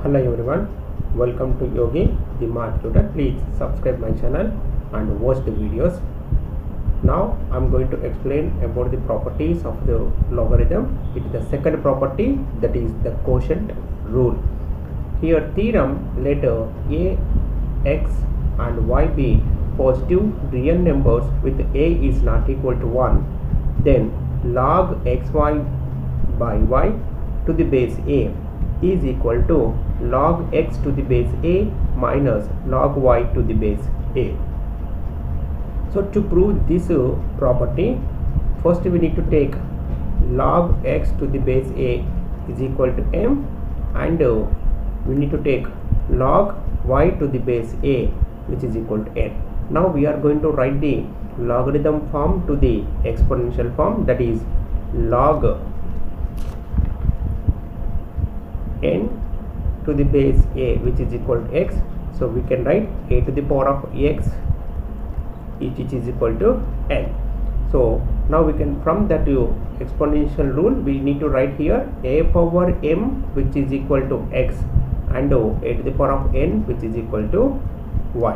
Hello everyone, welcome to Yogi the Math Tutor. Please subscribe my channel and watch the videos. Now I am going to explain about the properties of the logarithm. It is the second property, that is the quotient rule. Here theorem, let a, x and y be positive real numbers with a is not equal to 1, then log xy by y to the base a is equal to log x to the base a minus log y to the base a. So to prove this property, first we need to take log x to the base a is equal to m, and we need to take log y to the base a which is equal to n. Now we are going to write the logarithm form to the exponential form, that is log n to the base a which is equal to x. So we can write a to the power of x which is equal to n. So now we can, from that exponential rule, we need to write here a power m which is equal to x and a to the power of n which is equal to y.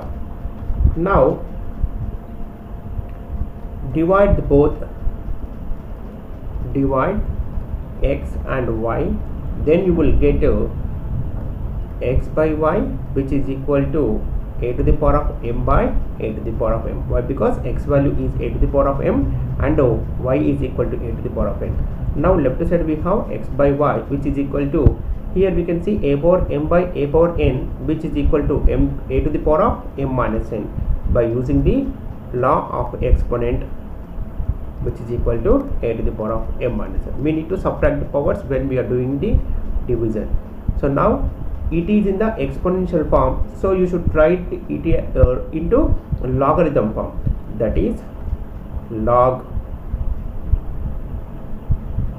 Now divide x and y, then you will get x by y which is equal to a to the power of m by a to the power of m. Why? Because x value is a to the power of m and y is equal to a to the power of n. Now left side we have x by y which is equal to, here we can see a power m by a power n which is equal to m a to the power of m minus n, by using the law of exponent which is equal to a to the power of m minus n. We need to subtract the powers when we are doing the division. So now it is in the exponential form, so you should write it into logarithm form, that is log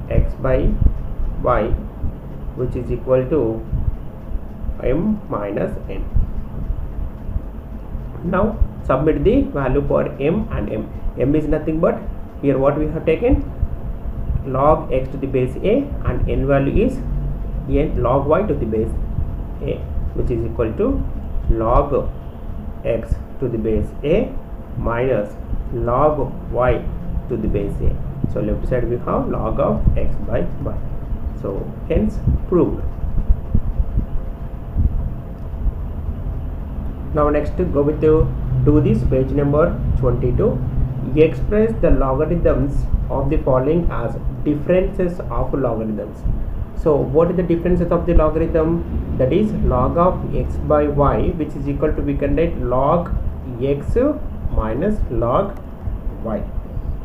x by y which is equal to m minus n. Now submit the value for m and m. M is nothing but, here what we have taken, log x to the base a, and n value is n log y to the base a which is equal to log x to the base a minus log y to the base a. So left side we have log of x by y. So hence proved. Now next go with do this page number 22. Express the logarithms of the following as differences of logarithms. So what is the differences of the logarithm? That is log of x by y which is equal to, we can write log x minus log y.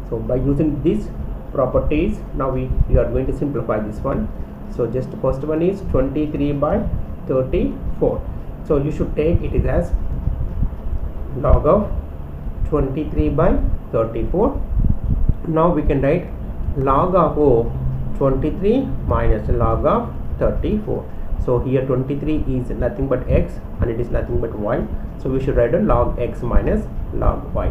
So by using these properties, now we are going to simplify this one. So just first one is 23 by 34. So you should take it is as log of 23 by 34. Now we can write log of 23 minus log of 34. So here 23 is nothing but x and it is nothing but y. So we should write a log x minus log y.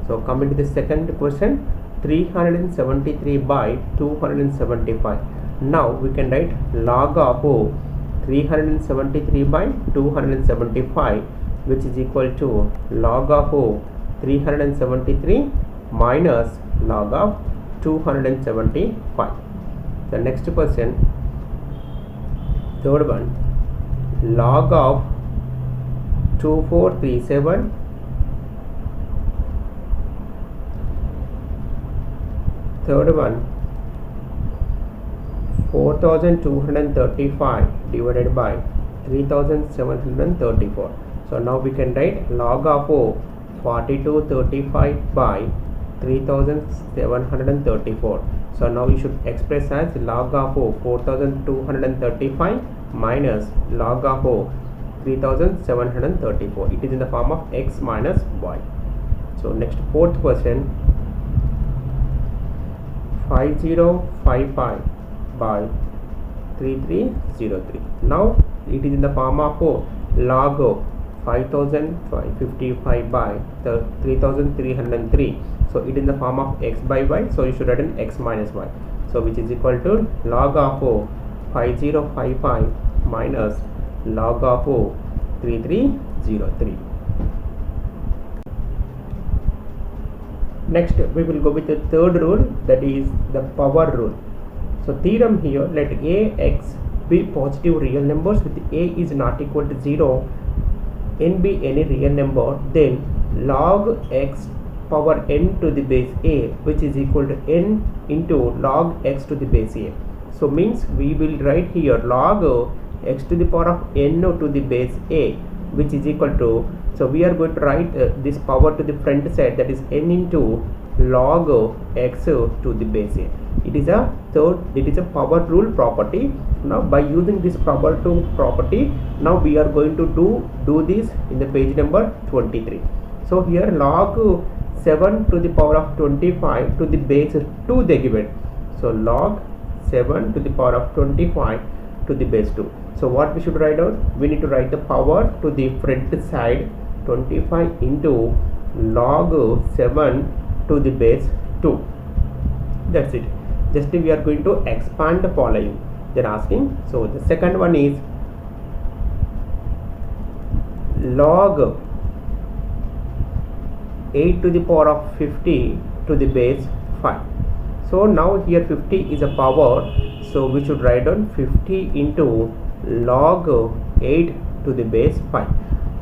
So coming to the second question, 373 by 275. Now we can write log of 373 by 275 which is equal to log of 373 minus log of 275. The next question, third one, log of 2437 third one 4235 divided by 3734. So now we can write log of 4235 by 3734. So now we should express as log of 4235 minus log of 3734. It is in the form of x minus y. So next fourth question, 5055 by 3303. Now it is in the form of log 5055 by 3303. So it is in the form of x by y, so you should write an x minus y. So which is equal to log of 5055 minus log of 3303. Next we will go with the third rule, that is the power rule. So theorem here, let ax be positive real numbers with a is not equal to 0, n be any real number, then log x power n to the base a, which is equal to n into log x to the base a. So means we will write here log x to the power of n to the base a, which is equal to, so we are going to write this power to the front side, that is n into log x to the base a. It is a power rule property. Now by using this power to property, now we are going to do this in the page number 23. So here log 7 to the power of 25 to the base 2 they given. So log 7 to the power of 25 to the base 2. So what we should write out? We need to write the power to the front side, 25 into log 7 to the base 2. That's it. Just we are going to expand the following. They're asking. So the second one is log 8 to the power of 50 to the base 5. So now here 50 is a power, so we should write down 50 into log 8 to the base 5.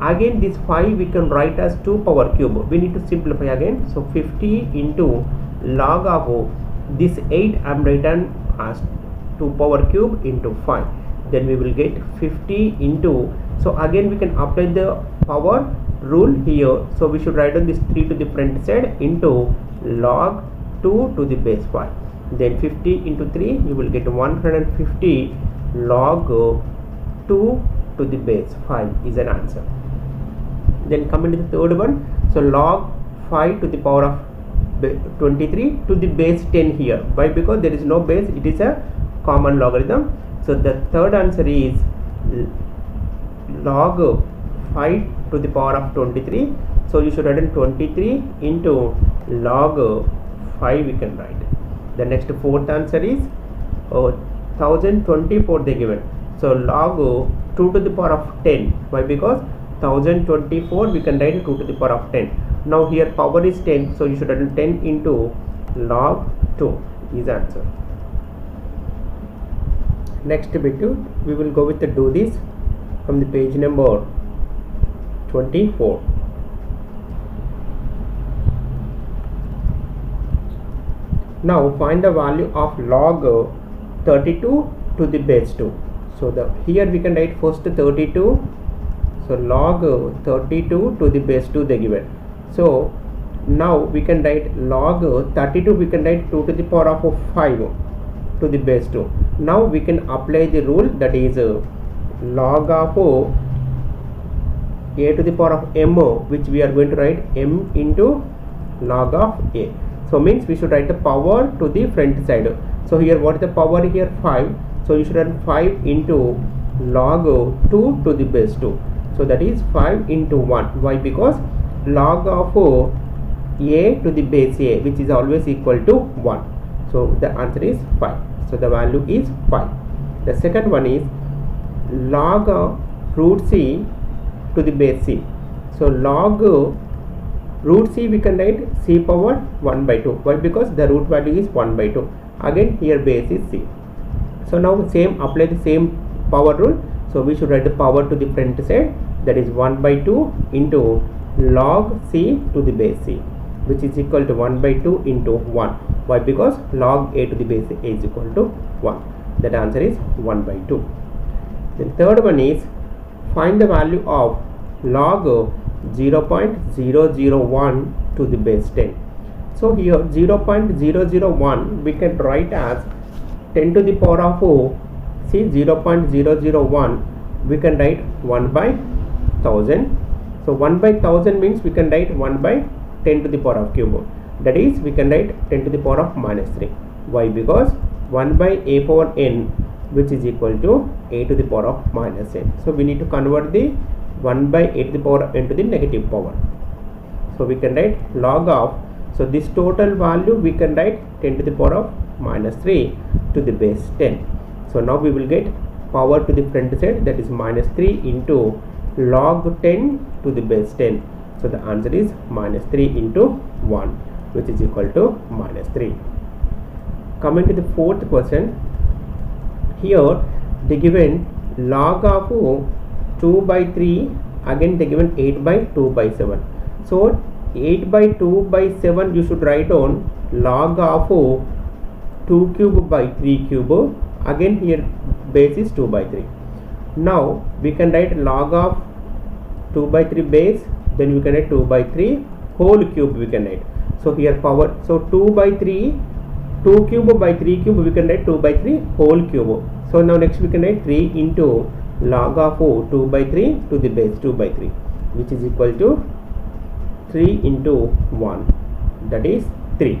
Again this 5 we can write as 2 power cube. We need to simplify again. So 50 into log of this 8 I am written as 2 power cube into 5. Then we will get 50 into, so again we can apply the power rule here. So we should write down this 3 to the front side into log 2 to the base 5. Then 50 into 3 you will get 150 log 2 to the base 5 is an answer. Then coming to the third one, so log 5 to the power of 23 to the base 10 here. Why? Because there is no base, it is a common logarithm. So the third answer is log 5 to the power of 23. So you should write in 23 into log 5 we can write. The next fourth answer is 1024 they given. So log 2 to the power of 10. Why? Because 1024 we can write 2 to the power of 10. Now here power is 10, so you should write 10 into log 2 is answer. Next bit we will go with the do this from the page number 24. Now find the value of log 32 to the base 2. So here we can write first 32. So log 32 to the base 2 they given. So now we can write log 32, we can write 2 to the power of 5 to the base 2. Now we can apply the rule, that is log of a to the power of m, which we are going to write m into log of a. So means we should write the power to the front side. So here what is the power here? 5. So you should write 5 into log 2 to the base 2. So that is 5 into 1. Why? Because log of a to the base a, which is always equal to 1. So the answer is 5. So the value is 5. The second one is log root c to the base c. So log root c we can write c power 1 by 2. Why? Because the root value is 1 by 2. Again here base is c. So now same apply the same power rule. So we should write the power to the front side, that is 1 by 2 into log c to the base c, which is equal to 1 by 2 into 1. Why? Because log a to the base a is equal to 1. That answer is 1 by 2. The third one is find the value of log 0.001 to the base 10. So here 0.001 we can write as 10 to the power of 0.001 we can write 1 by 1000. So 1 by 1000 means we can write 1 by 10 to the power of cube, that is we can write 10 to the power of minus 3. Why? Because 1 by a power n, which is equal to a to the power of minus n. So we need to convert the 1 by a to the power n to the negative power. So we can write log of, so this total value we can write 10 to the power of minus 3 to the base 10. So now we will get power to the front side, that is minus 3 into log 10 to the base 10. So the answer is minus 3 into 1, which is equal to minus 3. Coming to the fourth question, here they given log of 2 by 3, again they given 8 by 2 by 7. So 8 by 2 by 7 you should write on log of 2 cube by 3 cube, again here base is 2 by 3. Now we can write log of 2 by 3 base, then we can write 2 by 3 whole cube we can write. So here power, so 2 by 3, 2 cube by 3 cube we can write 2 by 3 whole cube. So now next we can write 3 into log of 2 by 3 to the base 2 by 3, which is equal to 3 into 1, that is 3.